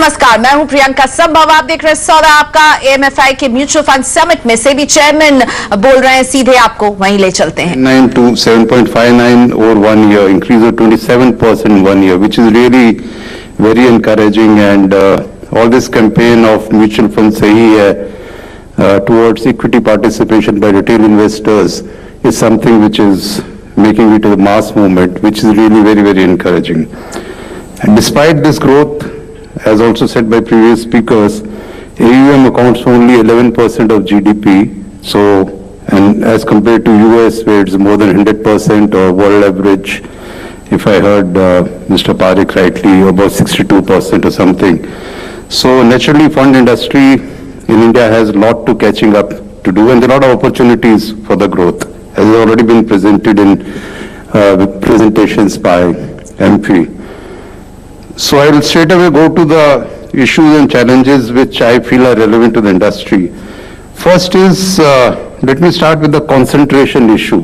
नमस्कार, मैं हूं प्रियंका संभव। आप देख रहे हैं सौदा आपका। AMFI के म्यूचुअल फंड समिट में सेबी चेयरमैन बोल रहे हैं, सीधे आपको वहीं ले चलते हैं। 9 to 7.59 over 1 year, increase of 27% in 1 year, which is really very encouraging. And all this campaign of mutual fund sahi hai towards equity participation by retail investors is something which is making it a mass movement, which is really very, very encouraging. And despite this growth, as also said by previous speakers, AUM accounts for only 11% of GDP. So, and as compared to US, where it's more than 100%, or world average, if I heard Mr. Parekh rightly, about 62% or something. So naturally, fund industry in India has a lot to catching up to do, and there are a lot of opportunities for the growth, as has already been presented in presentations by AMFI. So I will straight away go to the issues and challenges which I feel are relevant to the industry. First is, let me start with the concentration issue.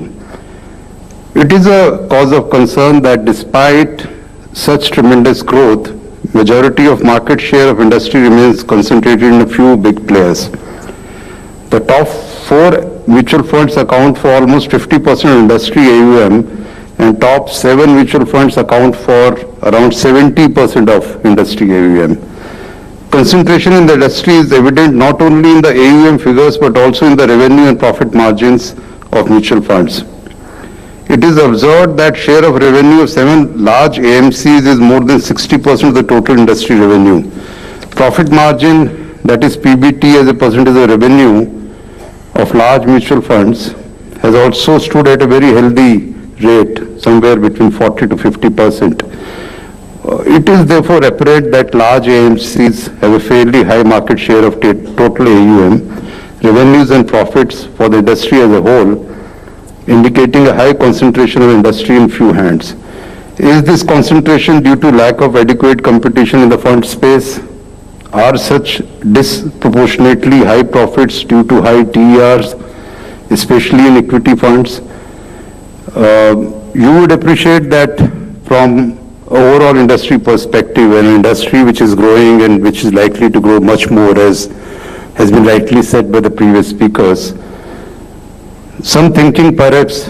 It is a cause of concern that despite such tremendous growth, majority of market share of industry remains concentrated in a few big players. The top 4 mutual funds account for almost 50% of industry AUM, and top 7 mutual funds account for around 70% of industry AUM. Concentration in the industry is evident not only in the AUM figures but also in the revenue and profit margins of mutual funds. It is observed that share of revenue of 7 large AMCs is more than 60% of the total industry revenue. Profit margin, that is PBT as a percentage of revenue of large mutual funds, has also stood at a very healthy rate, somewhere between 40 to 50%. It is therefore apparent that large AMCs have a fairly high market share of total AUM, revenues and profits for the industry as a whole, indicating a high concentration of industry in few hands. Is this concentration due to lack of adequate competition in the fund space? Are such disproportionately high profits due to high TERs, especially in equity funds? You would appreciate that from overall industry perspective, an industry which is growing and which is likely to grow much more, as has been rightly said by the previous speakers, some thinking perhaps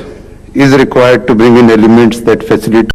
is required to bring in elements that facilitate